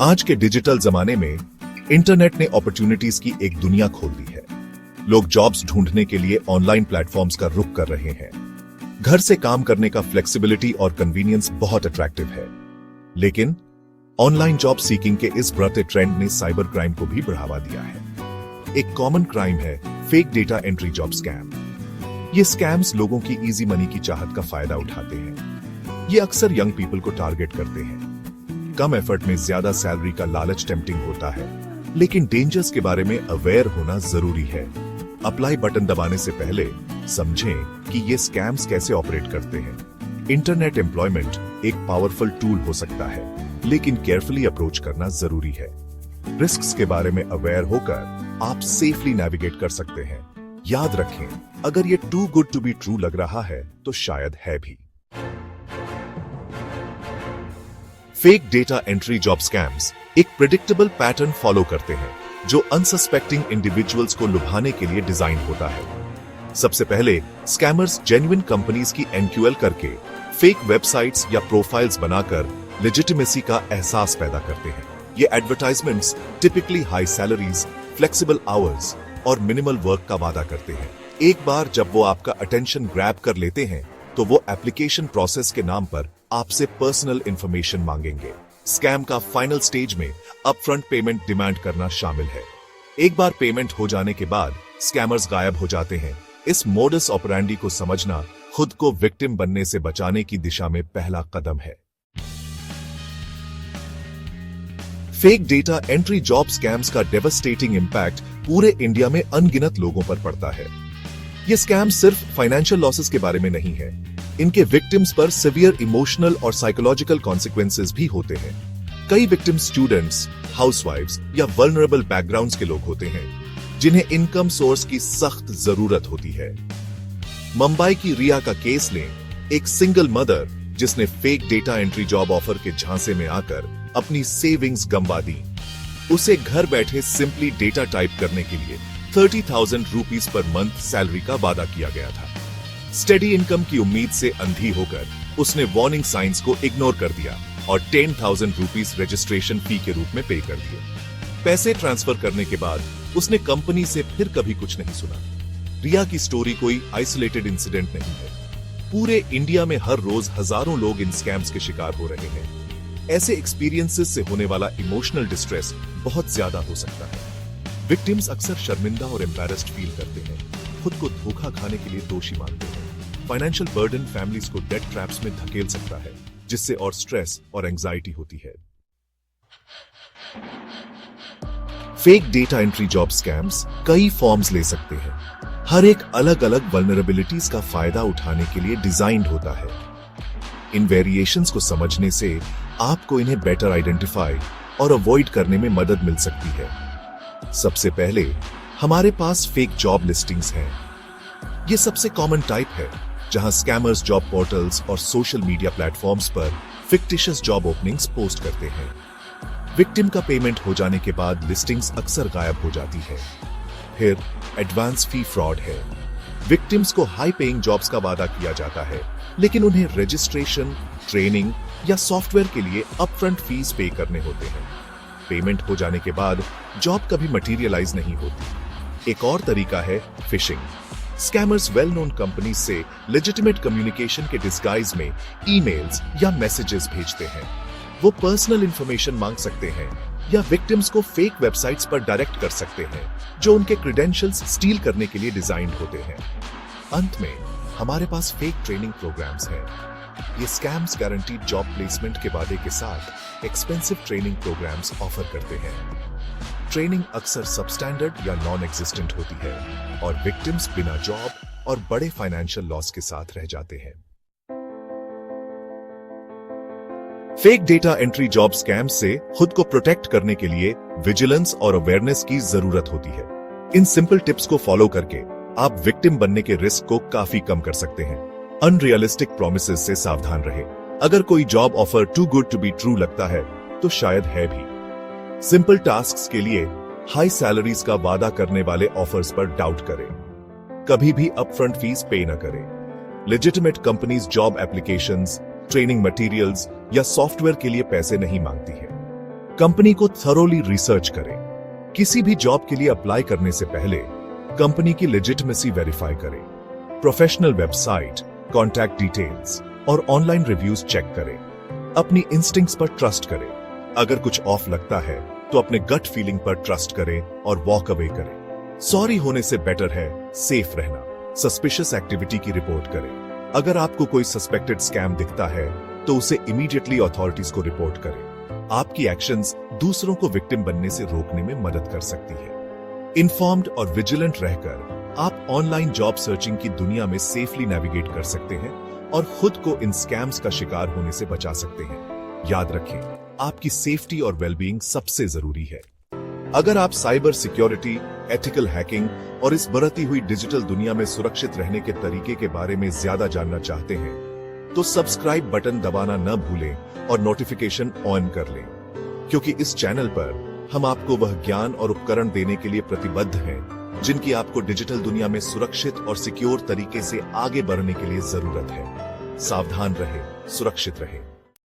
आज के डिजिटल जमाने में इंटरनेट ने अपॉर्चुनिटीज की एक दुनिया खोल दी है। लोग जॉब्स ढूंढने के लिए ऑनलाइन प्लेटफॉर्म्स का रुख कर रहे हैं। घर से काम करने का फ्लेक्सिबिलिटी और कन्वीनियंस बहुत अट्रैक्टिव है। लेकिन ऑनलाइन जॉब सीकिंग के इस बढ़ते ट्रेंड ने साइबर क्राइम को भी बढ़ावा दिया है। एक कॉमन क्राइम है fake data entry job scam. ये स्कैम्स लोगों की इजी मनी की चाहत का फायदा उठाते हैं। ये अक्सर यंग पीपल को टारगेट करते हैं। कम एफर्ट में ज्यादा सैलरी का लालच टेम्पटिंग होता है, लेकिन डेंजर्स के बारे में अवेयर होना जरूरी है। अप्लाई बटन दबाने से पहले समझें कि ये स्कैम्स कैसे ऑपरेट करते हैं। इंटरनेट एम्प्लॉयमेंट एक पावरफुल टूल हो सकता है, लेकिन केयरफुली अप्रोच करना जरूरी है। रिस्क्स के बारे में अवेयर होकर आप सेफली नेविगेट कर सकते हैं। याद रखें, अगर ये too good to be true लग रहा है तो शायद है भी। Fake data entry job scams एक प्रेडिक्टेबल पैटर्न फॉलो करते हैं जो अनसस्पेक्टिंग इंडिविजुअल्स को लुभाने के लिए डिजाइन होता है। सबसे पहले स्कैमर्स जेन्युइन कंपनीज की एनक्यूएल करके फेक वेबसाइट्स या प्रोफाइल्स बनाकर लेजिटिमेसी का एहसास पैदा करते हैं। ये advertisements typically high salaries, flexible hours और मिनिमल वर्क का वादा करते हैं। एक बार जब वो आपका अटेंशन ग्रैब कर लेते हैं तो वो एप्लीकेशन प्रोसेस के नाम पर आपसे पर्सनल इंफॉर्मेशन मांगेंगे। स्कैम का फाइनल स्टेज में अपफ्रंट पेमेंट डिमांड करना शामिल है। एक बार पेमेंट हो जाने के बाद स्कैमर्स गायब हो जाते हैं। इस मोडस ऑपरेंडी को समझना खुद को विक्टिम बनने से बचाने की दिशा में पहला कदम है। Fake data entry job scams का डेवास्टेटिंग इंपैक्ट पूरे इंडिया में अनगिनत लोगों पर पड़ता है। ये स्कैम सिर्फ फाइनेंशियल लॉसेस के बारे में नहीं है, इनके विक्टिम्स पर सिवियर इमोशनल और साइकोलॉजिकल कॉन्सिक्वेंसेस भी होते हैं। कई विक्टिम्स स्टूडेंट्स, हाउसवाइफ्स या वल्नरेबल बैकग्राउंड्स के लोग होते हैं जिन्हें इनकम सोर्स की सख्त जरूरत होती है। मुंबई की रिया का केस लें, एक सिंगल मदर जिसने fake data entry job offer के झांसे में आकर अपनी सेविंग्स गंवा दी। उसे घर बैठे सिंपली डेटा टाइप करने के लिए 30,000 रुपीस पर मंथ सैलरी का वादा किया गया था। स्टेडी इनकम की उम्मीद से अंधी होकर उसने वार्निंग साइंस को इग्नोर कर दिया और 10,000 रुपीस रजिस्ट्रेशन फी के रूप में पे कर दिए। पैसे ट्रांसफर करने के बाद उसने कंपनी से फिर कभी कुछ नहीं सुना। रिया की स्टोरी कोई आइसोलेटेड इंसिडेंट नहीं है। पूरे इंडिया में हर रोज हजारों लोग इन स्कैम्स के शिकार हो रहे हैं। ऐसे एक्सपीरियंसेस से होने वाला इमोशनल डिस्ट्रेस बहुत ज्यादा हो सकता है। विक्टिम्स अक्सर शर्मिंदा और एम्बैरेस्ड फील करते हैं, खुद को धोखा खाने के लिए दोषी मानते हैं। फाइनेंशियल बर्डन फैमिलीज को डेट ट्रैप्स में धकेल सकता है, जिससे और स्ट्रेस और एंजाइटी होती है। Fake data entry job scams कई फॉर्म्स ले सकते हैं। हर एक अलग अलग वल्नरेबिलिटीज का फायदा उठाने के लिए डिजाइंड होता है। इन वेरिएशंस को समझने से आपको इन्हें बेटर आइडेंटिफाई और अवॉइड करने में मदद मिल सकती है। सबसे पहले हमारे पास फेक जॉब लिस्टिंग्स हैं। ये सबसे कॉमन टाइप है जहां स्कैमर्स जॉब पोर्टल्स और सोशल मीडिया प्लेटफॉर्म्स पर फिक्टिशियस जॉब ओपनिंग्स पोस्ट करते हैं। विक्टिम का पेमेंट हो जाने के बाद लिस्टिंग्स अक्सर गायब हो जाती है। फिर एडवांस फी फ्रॉड है। विक्टिम्स को हाई पेइंग जॉब्स का वादा किया जाता है, लेकिन उन्हें रजिस्ट्रेशन, ट्रेनिंग या सॉफ्टवेयर के लिए अपफ्रंट फीस पे करने होते हैं। पेमेंट हो जाने के बाद जॉब कभी मटेरियलाइज नहीं होती। एक और तरीका है fishing. Scammers well known company से लेजिटिमेट कम्युनिकेशन के डिस्गाइज में ईमेल्स या मैसेजेस भेजते हैं। वो पर्सनल इंफॉर्मेशन मांग सकते हैं या विक्टिम्स को फेक वेबसाइट्स पर डायरेक्ट कर सकते हैं जो उनके क्रेडेंशियल्स स्टील करने के लिए डिजाइंड होते हैं। अंत में हमारे पास फेक ट्रेनिंग प्रोग्राम्स हैं। ये स्कैम्स गारंटीड जॉब प्लेसमेंट के वादे के साथ एक्सपेंसिव ट्रेनिंग प्रोग्राम्स ऑफर करते हैं। ट्रेनिंग अक्सर सबस्टैंडर्ड या नॉन एग्जिस्टेंट होती है और विक्टिम्स बिना जॉब और बड़े फाइनेंशियल लॉस के साथ रह जाते हैं। Fake data entry job scams से खुद को प्रोटेक्ट करने के लिए विजिलेंस और अवेयरनेस की जरूरत होती है। इन सिंपल टिप्स को फॉलो करके आप विक्टिम बनने के रिस्क को काफी कम कर सकते हैं। अनरियलिस्टिक प्रॉमिसेस से सावधान रहें। अगर कोई job offer too good to be true लगता है तो शायद है भी। सिंपल टास्क्स के लिए हाई सैलरीज का वादा करने वाले ऑफर्स पर डाउट करें। कभी भी अपफ्रंट फीस पे न करें। Legitimate companies job applications, training materials या सॉफ्टवेयर के लिए पैसे नहीं मांगती है। कंपनी को थरोली रिसर्च करें। किसी भी जॉब के लिए अप्लाई करने से पहले कंपनी की लेजिटिमेसी वेरीफाई करें। प्रोफेशनल वेबसाइट, कॉन्टैक्ट डिटेल्स और ऑनलाइन रिव्यूज चेक करें। अपनी इंस्टिंक्ट्स पर ट्रस्ट करें। अगर कुछ ऑफ लगता है तो अपने गट फीलिंग पर ट्रस्ट करें और वॉक अवे करें। सॉरी होने से बेटर है सेफ रहना। सस्पिशियस एक्टिविटी की रिपोर्ट करें। अगर आपको कोई सस्पेक्टेड स्कैम दिखता है तो उसे इमीडिएटली अथॉरिटीज को रिपोर्ट करें। आपकी एक्शंस दूसरों को विक्टिम बनने से रोकने में मदद कर सकती है। इन्फॉर्म्ड और विजिलेंट रहकर आप ऑनलाइन जॉब सर्चिंग की दुनिया में सेफली नेविगेट कर सकते हैं और खुद को इन स्कैम्स का शिकार होने से बचा सकते हैं। याद रखें, आपकी सेफ्टी और वेलबीइंग सबसे जरूरी है। अगर आप साइबर सिक्योरिटी, एथिकल हैकिंग और इस बढ़ती हुई डिजिटल दुनिया में सुरक्षित रहने के तरीके के बारे में ज्यादा जानना चाहते हैं तो सब्सक्राइब बटन दबाना न भूलें और नोटिफिकेशन ऑन कर लें, क्योंकि इस चैनल पर हम आपको वह ज्ञान और उपकरण देने के लिए प्रतिबद्ध हैं जिनकी आपको डिजिटल दुनिया में सुरक्षित और सिक्योर तरीके से आगे बढ़ने के लिए जरूरत है। सावधान रहें, सुरक्षित रहें।